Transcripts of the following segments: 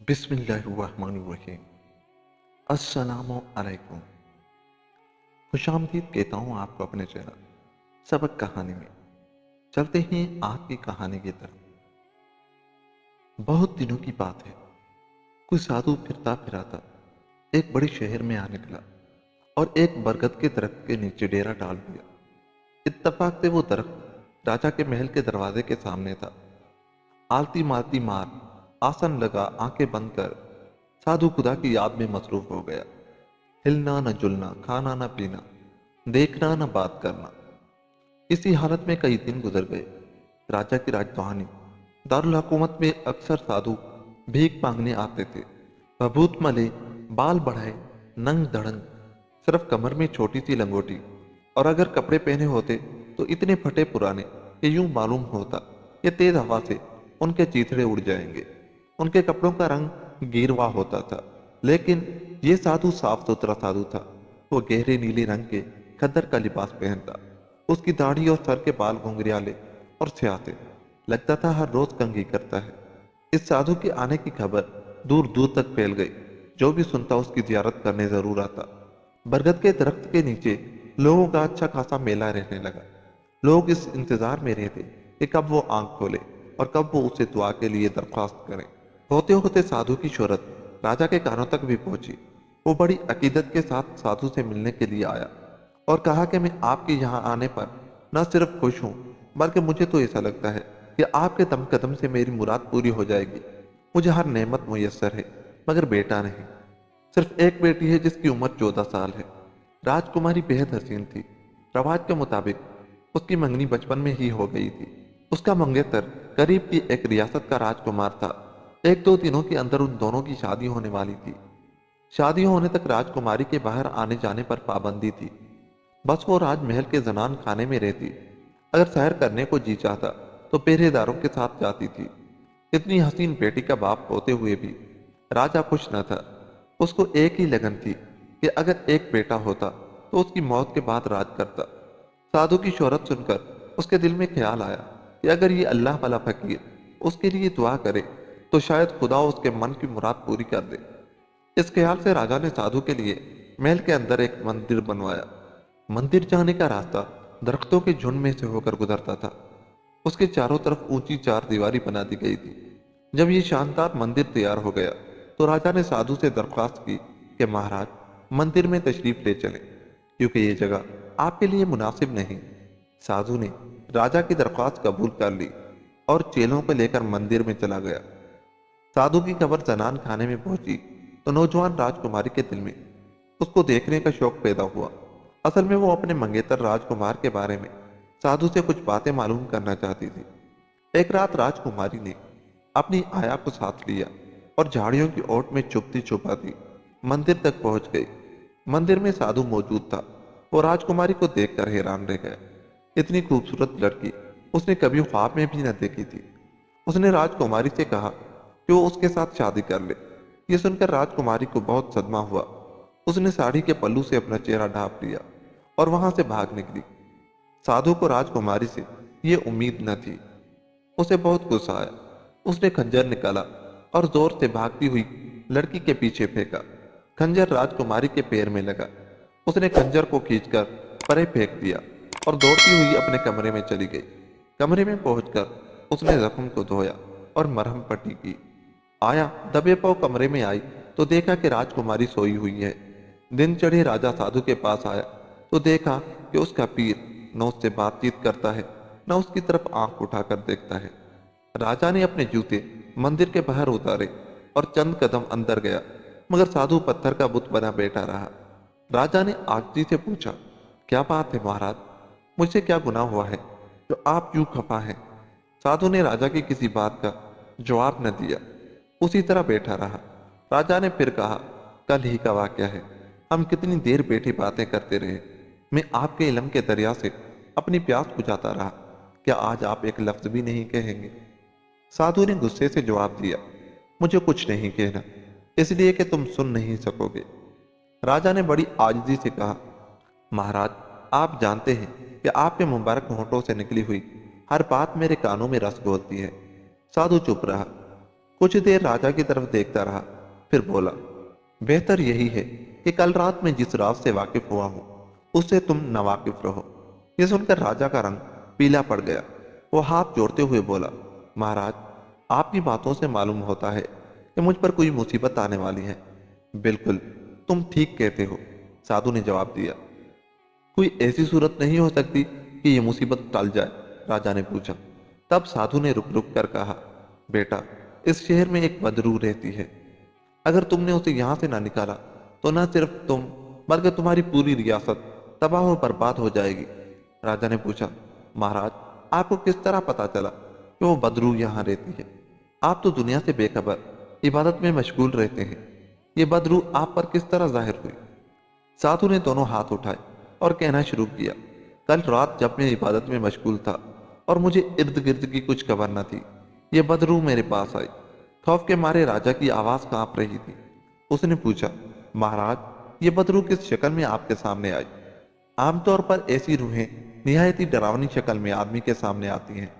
बिस्मिल्लाहिर्रहमानिर्रहीम। अस्सलामु अलैकुम। खुशामदीद कहता हूँ आपको अपने चैनल सबक कहानी में। चलते हैं आज की कहानी की तरफ। बहुत दिनों की बात है। कोई साधु फिरता फिराता एक बड़े शहर में आ निकला और एक बरगद के दरख्त के नीचे डेरा डाल दिया। इत्तफाक से वो दरख्त राजा के महल के दरवाजे के सामने था। आलती मालती मार आसन लगा आंखें बंद कर साधु खुदा की याद में मसरूफ हो गया। हिलना न जुलना, खाना न पीना, देखना न बात करना। इसी हालत में कई दिन गुजर गए। राजा की राजधानी दारुल हुकूमत में अक्सर साधु भीख मांगने आते थे। भभूत मले, बाल बढ़ाए, नंग धड़ंग, सिर्फ कमर में छोटी सी लंगोटी, और अगर कपड़े पहने होते तो इतने फटे पुराने कि यूं मालूम होता कि तेज हवा से उनके चीथड़े उड़ जाएंगे। उनके कपड़ों का रंग गिरवा होता था, लेकिन ये साधु साफ सुथरा साधु था। वो गहरे नीले रंग के खद्दर का लिबास पहनता। उसकी दाढ़ी और सर के बाल घुंघरियाले और स्याहे, लगता था हर रोज कंघी करता है। इस साधु के आने की खबर दूर दूर तक फैल गई। जो भी सुनता उसकी जियारत करने जरूर आता। बरगद के दरख्त के नीचे लोगों का अच्छा खासा मेला रहने लगा। लोग इस इंतजार में रहते कि कब वो आंख खोले और कब वो उसे दुआ के लिए दरख्वास्त करें। होते होते साधु की शोहरत राजा के कानों तक भी पहुंची। वो बड़ी अकीदत के साथ साधु से मिलने के लिए आया और कहा कि मैं आपके यहाँ आने पर न सिर्फ खुश हूँ, बल्कि मुझे तो ऐसा लगता है कि आपके दम कदम से मेरी मुराद पूरी हो जाएगी। मुझे हर नेमत मुयस्सर है, मगर बेटा नहीं। सिर्फ एक बेटी है जिसकी उम्र 14 साल है। राजकुमारी बेहद हसीन थी। रवाज के मुताबिक उसकी मंगनी बचपन में ही हो गई थी। उसका मंगेतर करीब की एक रियासत का राजकुमार था। एक दो दिनों के अंदर उन दोनों की शादी होने वाली थी। शादी होने तक राजकुमारी के बाहर आने जाने पर पाबंदी थी। बस वो राजमहल के जनान खाने में रहती। अगर सैर करने को जी चाहता तो पहरेदारों के साथ जाती थी। इतनी हसीन बेटी का बाप होते हुए भी राजा खुश न था। उसको एक ही लगन थी कि अगर एक बेटा होता तो उसकी मौत के बाद राज करता। साधु की शोहरत सुनकर उसके दिल में ख्याल आया कि अगर ये अल्लाह वाला फकीर उसके लिए दुआ करे तो शायद खुदा उसके मन की मुराद पूरी कर दे। इस ख्याल से राजा ने साधु के लिए महल के अंदर एक मंदिर बनवाया। मंदिर जाने का रास्ता दरख्तों के झुंड में से होकर गुजरता था। उसके चारों तरफ ऊंची चार दीवारी बना दी गई थी। जब ये शानदार मंदिर तैयार हो गया तो राजा ने साधु से दरख्वास्त की कि महाराज, मंदिर में तशरीफ ले चलें, क्योंकि ये जगह आपके लिए मुनासिब नहीं। साधु ने राजा की दरख्वास्त कबूल कर ली और चेलों को लेकर मंदिर में चला गया। साधु की खबर जनान खाने में पहुंची तो नौजवान राजकुमारी के दिल में उसको देखने का शौक पैदा हुआ। असल में वो अपने मंगेतर राजकुमार के बारे में साधु से कुछ बातें मालूम करना चाहती थी। एक रात राजकुमारी ने अपनी आया को साथ लिया और झाड़ियों की ओट में चुपती छुपाती मंदिर तक पहुंच गई। मंदिर में साधु मौजूद था। वो राजकुमारी को देखकर हैरान रह गया। इतनी खूबसूरत लड़की उसने कभी ख्वाब में भी न देखी थी। उसने राजकुमारी से कहा कि वो उसके साथ शादी कर ले। ये सुनकर राजकुमारी को बहुत सदमा हुआ। उसने साड़ी के पल्लू से अपना चेहरा ढांप लिया और वहां से भाग निकली। साधु को राजकुमारी से ये उम्मीद न थी। उसे बहुत गुस्सा आया। उसने खंजर निकाला और जोर से भागती हुई लड़की के पीछे फेंका। खंजर राजकुमारी के पैर में लगा। उसने खंजर को खींचकर परे फेंक दिया और दौड़ती हुई अपने कमरे में चली गई। कमरे में पहुंचकर उसने जख्म को धोया और मरहम पट्टी की। आया दबे पांव कमरे में आई तो देखा कि राजकुमारी सोई हुई है। दिन चढ़े राजा साधु के पास आया तो देखा कि उसका पीर न उससे बातचीत करता है, न उसकी तरफ आंख उठाकर देखता है। राजा ने अपने जूते मंदिर के बाहर उतारे और चंद कदम अंदर गया, मगर साधु पत्थर का बुत बना बैठा रहा। राजा ने आगती से पूछा, क्या बात है महाराज? मुझसे क्या गुनाह हुआ है जो आप यूं खफा हैं? साधु ने राजा की किसी बात का जवाब न दिया, उसी तरह बैठा रहा। राजा ने फिर कहा, कल ही का वाक्या है। हम कितनी देर बैठे बातें करते रहे। मैं आपके इल्म के दरिया से अपनी प्यास बुझाता रहा। क्या आज आप एक लफ्ज भी नहीं कहेंगे? साधु ने गुस्से से जवाब दिया, मुझे कुछ नहीं कहना, इसलिए कि तुम सुन नहीं सकोगे। राजा ने बड़ी आजिजी से कहा, महाराज, आप जानते हैं कि आपके मुबारक होंठों से निकली हुई हर बात मेरे कानों में रस घोलती है। साधु चुप रहा। कुछ देर राजा की तरफ देखता रहा, फिर बोला, बेहतर यही है कि कल रात में जिस राज से वाकिफ हुआ हूं उससे तुम नावाकिफ रहो। यह सुनकर राजा का रंग पीला पड़ गया। वो हाथ जोड़ते हुए बोला, महाराज, आपकी बातों से मालूम होता है कि मुझ पर कोई मुसीबत आने वाली है। बिल्कुल, तुम ठीक कहते हो, साधु ने जवाब दिया। कोई ऐसी सूरत नहीं हो सकती कि ये मुसीबत टल जाए? राजा ने पूछा। तब साधु ने रुक रुक कर कहा, बेटा, इस शहर में एक बदरू रहती है। अगर तुमने उसे यहां से ना निकाला तो न सिर्फ तुम बल्कि तुम्हारी पूरी रियासत तबाह और बर्बाद हो जाएगी। राजा ने पूछा, महाराज, आपको किस तरह पता चला कि वो बदरू यहां रहती है? आप तो दुनिया से बेखबर इबादत में मशगूल रहते हैं। ये बदरू आप पर किस तरह जाहिर हुई? साधु ने दोनों हाथ उठाए और कहना शुरू किया, कल रात जब मैं इबादत में मशगूल था और मुझे इर्द गिर्द की कुछ खबर न थी, ये बदरू मेरे पास आई। खौफ के मारे राजा की आवाज कांप रही थी। उसने पूछा, महाराज, ये बदरू किस शक्ल में आपके सामने आई? आमतौर पर ऐसी रूहें निहायत ही डरावनी शक्ल में आदमी के सामने आती हैं,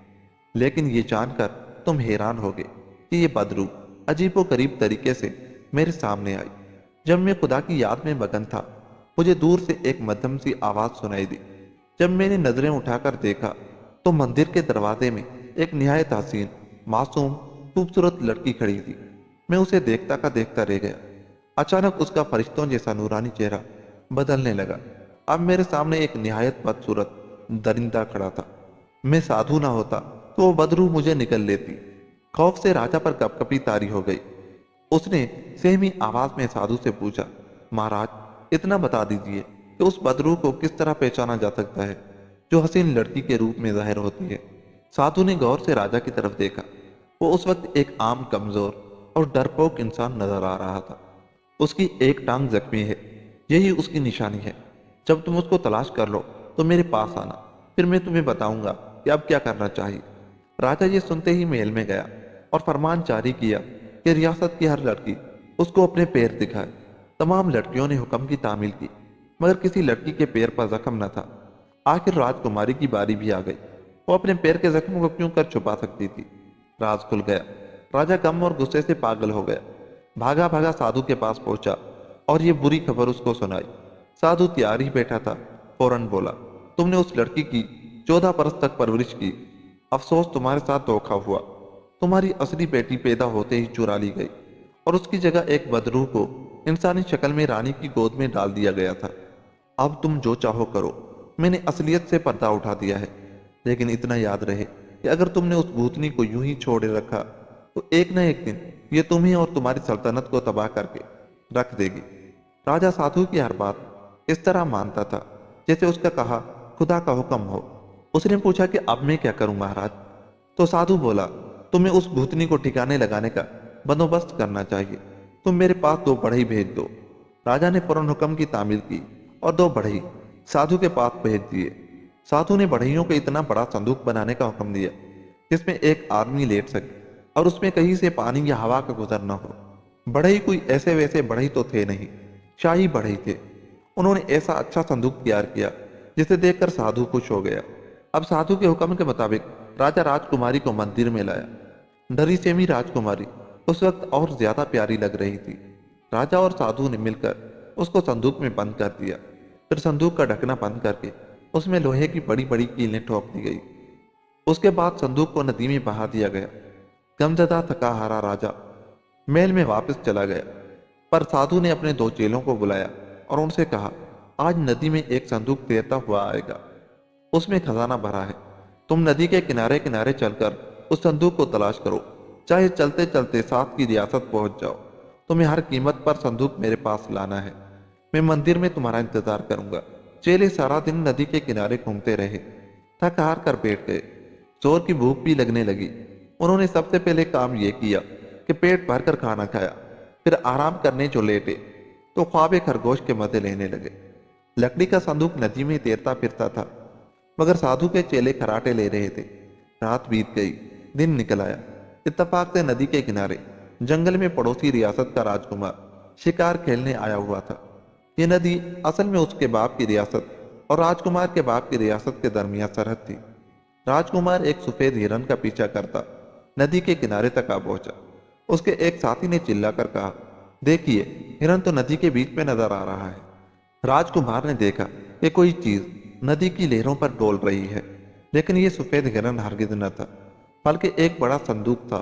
लेकिन ये जानकर तुम हैरान होगे कि ये बदरू अजीबो गरीब तरीके से मेरे सामने आई। जब मैं खुदा की याद में मगन था, मुझे दूर से एक मध्यम सी आवाज सुनाई दी। जब मैंने नजरें उठाकर देखा तो मंदिर के दरवाजे में एक निहायत हसीन, मासूम, खूबसूरत लड़की खड़ी थी। मैं उसे देखता का देखता रह गया। अचानक उसका फरिश्तों जैसा नूरानी चेहरा बदलने लगा। अब मेरे सामने एक निहायत बदसूरत दरिंदा खड़ा था। मैं साधु ना होता तो वो बदरू मुझे निकल लेती। खौफ से राजा पर कपकपी तारी हो गई। उसने सहमी आवाज में साधु से पूछा, महाराज, इतना बता दीजिए कि उस बदरू को किस तरह पहचाना जा सकता है जो हसीन लड़की के रूप में जाहिर होती है? साधु ने गौर से राजा की तरफ देखा। वो उस वक्त एक आम, कमजोर और डरपोक इंसान नजर आ रहा था। उसकी एक टांग जख्मी है, यही उसकी निशानी है। जब तुम उसको तलाश कर लो तो मेरे पास आना, फिर मैं तुम्हें बताऊंगा कि अब क्या करना चाहिए। राजा ये सुनते ही महल में गया और फरमान जारी किया कि रियासत की हर लड़की उसको अपने पैर दिखाए। तमाम लड़कियों ने हुक्म की तामील की, मगर किसी लड़की के पैर पर जख्म न था। आखिर राजकुमारी की बारी भी आ गई। वो अपने पैर के जख्म को क्यों कर छुपा सकती थी? राज खुल गया। राजा गम और गुस्से से पागल हो गया। भागा भागा साधु के पास पहुंचा और ये बुरी खबर उसको सुनाई। साधु तैयार ही बैठा था, फौरन बोला, तुमने उस लड़की की 14 बरस तक परवरिश की। अफसोस, तुम्हारे साथ धोखा हुआ। तुम्हारी असली बेटी पैदा होते ही चुरा ली गई और उसकी जगह एक बदरू को इंसानी शक्ल में रानी की गोद में डाल दिया गया था। अब तुम जो चाहो करो, मैंने असलियत से पर्दा उठा दिया है। लेकिन इतना याद रहे कि अगर तुमने उस भूतनी को यूं ही छोड़े रखा तो एक न एक दिन ये तुम्हें और तुम्हारी सल्तनत को तबाह करके रख देगी। राजा साधु की हर बात इस तरह मानता था जैसे उसका कहा खुदा का हुक्म हो। उसने पूछा कि अब मैं क्या करूं महाराज? तो साधु बोला, तुम्हें उस भूतनी को ठिकाने लगाने का बंदोबस्त करना चाहिए। तुम मेरे पास 2 बढ़ई भेज दो। राजा ने फौरन हुक्म की तामील की और 2 बढ़ई साधु के पास भेज दिए। साधु ने बढ़इयों को इतना बड़ा संदूक बनाने का हुक्म दिया जिसमें एक आदमी लेट सके और उसमें कहीं से पानी या हवा का गुजर न हो। बढ़ई कोई ऐसे वैसे बढ़ई तो थे नहीं, शाही बढ़ई थे। उन्होंने ऐसा अच्छा संदूक तैयार किया जिसे देखकर साधु खुश हो गया। अब साधु के हुक्म के मुताबिक राजा राजकुमारी को मंदिर में लाया। डरी सेमी राजकुमारी उस वक्त और ज्यादा प्यारी लग रही थी। राजा और साधु ने मिलकर उसको संदूक में बंद कर दिया। फिर संदूक का ढकना बंद करके उसमें लोहे की बड़ी बड़ी कीलें ठोक दी गई। उसके बाद संदूक को नदी में बहा दिया गया। गमजदा थका हारा राजा महल में वापस चला गया, पर साधु ने अपने 2 चेलों को बुलाया और उनसे कहा, आज नदी में एक संदूक तैरता हुआ आएगा। उसमें खजाना भरा है। तुम नदी के किनारे किनारे चलकर उस संदूक को तलाश करो, चाहे चलते चलते साथ की रियासत पहुंच जाओ। तुम्हें हर कीमत पर संदूक मेरे पास लाना है। मैं मंदिर में तुम्हारा इंतजार करूंगा। चेले सारा दिन नदी के किनारे घूमते रहे, थक हार कर बैठ गए। जोर की भूख भी लगने लगी। उन्होंने सबसे पहले काम यह किया कि पेट भरकर खाना खाया, फिर आराम करने जो लेटे तो ख्वाब खरगोश के मजे लेने लगे। लकड़ी का संदूक नदी में तैरता फिरता था, मगर साधु के चेले खराटे ले रहे थे। रात बीत गई, दिन निकल आया। इत्तेफाक से नदी के किनारे जंगल में पड़ोसी रियासत का राजकुमार शिकार खेलने आया हुआ था। ये नदी असल में उसके बाप की रियासत और राजकुमार के बाप की रियासत के दरमियान सरहद थी। राजकुमार एक सफेद हिरन का पीछा करता नदी के किनारे तक आ पहुंचा। उसके एक साथी ने चिल्लाकर कहा, देखिए, हिरन तो नदी के बीच में नजर आ रहा है। राजकुमार ने देखा कि कोई चीज नदी की लहरों पर डोल रही है, लेकिन ये सफेद हिरन हरगिज न था, बल्कि एक बड़ा संदूक था।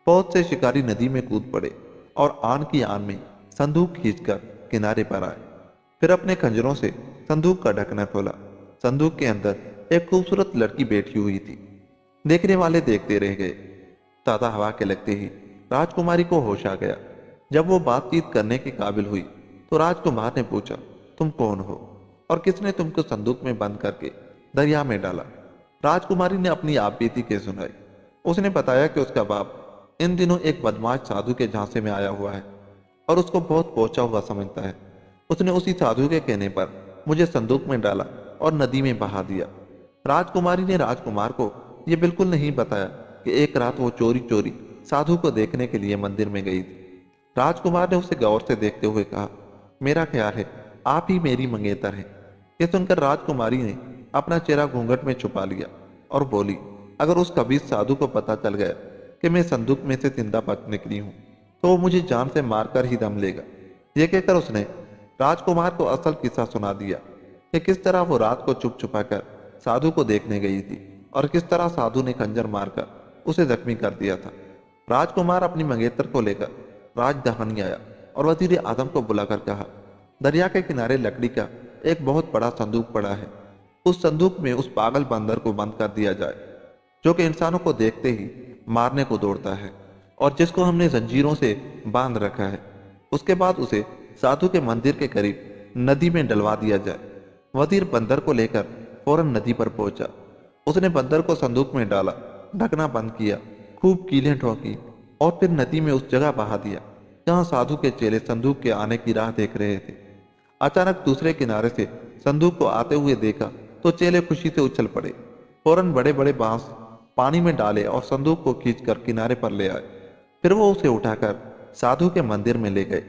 बहुत से शिकारी नदी में कूद पड़े और आन की आन में संदूक खींचकर किनारे पर आए। फिर अपने खंजरों से संदूक का ढक्कन खोला। संदूक के अंदर एक खूबसूरत लड़की बैठी हुई थी। देखने वाले देखते रह गए। ताजा हवा के लगते ही राजकुमारी को होश आ गया। जब वो बातचीत करने के काबिल हुई तो राजकुमार ने पूछा, तुम कौन हो और किसने तुमको संदूक में बंद करके दरिया में डाला? राजकुमारी ने अपनी आपबीती के सुनाई। उसने बताया कि उसका बाप इन दिनों एक बदमाश साधु के झांसे में आया हुआ है और उसको बहुत पहुंचा हुआ समझता है। उसने उसी साधु के कहने पर मुझे संदूक में डाला और नदी में बहा दिया। राजकुमारी ने राजकुमार को यह बिल्कुल नहीं बताया कि एक रात वो चोरी चोरी साधु को देखने के लिए मंदिर में गई थी। राजकुमार ने उसे गौर से देखते हुए कहा, मेरा ख्याल है आप ही मेरी मंगेतर हैं। ये सुनकर राजकुमारी ने अपना चेहरा घूंघट में छुपा लिया और बोली, अगर उस कबीर साधु को पता चल गया कि मैं संदूक में से जिंदा बच निकली हूं तो वो मुझे जान से मारकर ही दम लेगा। यह कहकर उसने राजकुमार को असल किस्सा सुना दिया कि किस तरह वो रात को चुप छुपा कर साधु को देखने गई थी और किस तरह साधु ने खंजर मारकर उसे जख्मी कर दिया था। राजकुमार अपनी मंगेतर को लेकर राजधानी आया और वजीर आजम को बुलाकर कहा, दरिया के किनारे लकड़ी का एक बहुत बड़ा संदूक पड़ा है। उस संदूक में उस पागल बंदर को बंद कर दिया जाए जो कि इंसानों को देखते ही मारने को दौड़ता है और जिसको हमने जंजीरों से बांध रखा है। उसके बाद उसे साधु के मंदिर के करीब नदी में डलवा दिया जाए। वजीर बंदर को लेकर फौरन नदी पर पहुंचा। उसने बंदर को संदूक में डाला, ढकना बंद किया, खूब कीलें ठोकी और फिर नदी में उस जगह बहा दिया जहां साधु के चेले संदूक के आने की राह देख रहे थे। अचानक दूसरे किनारे से संदूक को आते हुए देखा तो चेले खुशी से उछल पड़े। फौरन बड़े बड़े बांस पानी में डाले और संदूक को खींचकर किनारे पर ले आए। फिर वो उसे उठाकर साधु के मंदिर में ले गए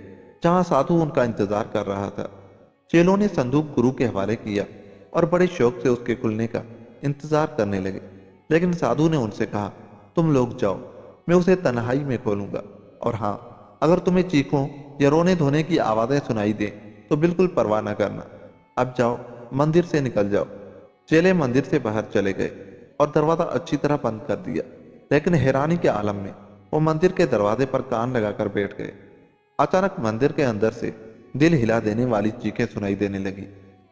जहां साधु उनका इंतजार कर रहा था। चेलों ने संदूक गुरु के हवाले किया और बड़े शौक से उसके खुलने का इंतजार करने लगे, लेकिन साधु ने उनसे कहा, तुम लोग जाओ, मैं उसे तन्हाई में खोलूंगा। और हाँ, अगर तुम्हें चीखों या रोने धोने की आवाजें सुनाई दें तो बिल्कुल परवाह न करना। अब जाओ, मंदिर से निकल जाओ। चेले मंदिर से बाहर चले गए और दरवाजा अच्छी तरह बंद कर दिया, लेकिन हैरानी के आलम में वो मंदिर के दरवाजे पर कान लगाकर बैठ गए। अचानक मंदिर के अंदर से दिल हिला देने वाली चीखें सुनाई देने लगी,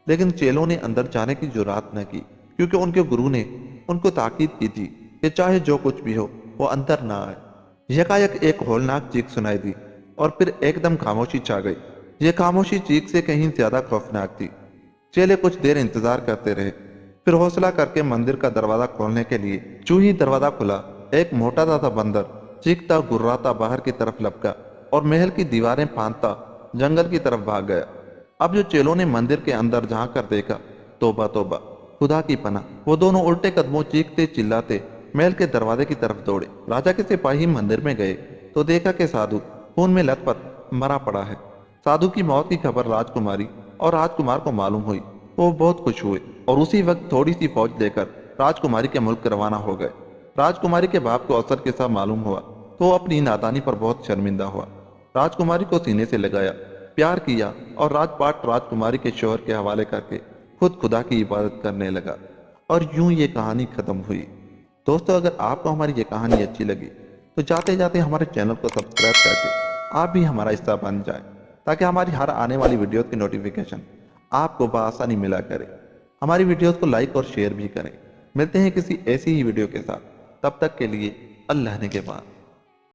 लेकिन चेलों ने अंदर जाने की जुर्रात न की क्योंकि उनके गुरु ने उनको ताकीद की थी कि चाहे जो कुछ भी हो वो अंदर ना आए। यकायक एक होलनाक चीख सुनाई दी और फिर एकदम खामोशी छा गई। यह खामोशी चीख से कहीं ज्यादा खौफनाक थी। चेले कुछ देर इंतजार करते रहे, फिर हौसला करके मंदिर का दरवाजा खोलने के लिए चूं ही दरवाजा खुला, एक मोटा सा बंदर चीखता गुर्राता बाहर की तरफ लपका और महल की दीवारें फांदता जंगल की तरफ भाग गया। अब जो चेलों ने मंदिर के अंदर झांक कर देखा, तौबा तौबा, खुदा की पनाह, वो दोनों उल्टे कदमों चीखते चिल्लाते महल के दरवाजे की तरफ दौड़े। राजा के सिपाही मंदिर में गए तो देखा कि साधु खून में लथपथ मरा पड़ा है। साधु की मौत की खबर राजकुमारी और राजकुमार को मालूम हुई। वो बहुत खुश हुए और उसी वक्त थोड़ी सी फौज लेकर राजकुमारी के मुल्क रवाना हो गए। राजकुमारी के बाप को असल किस्सा मालूम हुआ तो वो अपनी नादानी पर बहुत शर्मिंदा हुआ। राजकुमारी को सीने से लगाया, प्यार किया और राजपाट राजकुमारी के शौहर के हवाले करके खुद खुदा की इबादत करने लगा। और यूं ये कहानी खत्म हुई। दोस्तों, अगर आपको हमारी ये कहानी अच्छी लगी तो जाते जाते हमारे चैनल को सब्सक्राइब करके आप भी हमारा हिस्सा बन जाएं, ताकि हमारी हर आने वाली वीडियो की नोटिफिकेशन आपको बआसानी मिला करे। हमारी वीडियोस को लाइक और शेयर भी करें। मिलते हैं किसी ऐसी ही वीडियो के साथ, तब तक के लिए अल्लाह ने के बाद।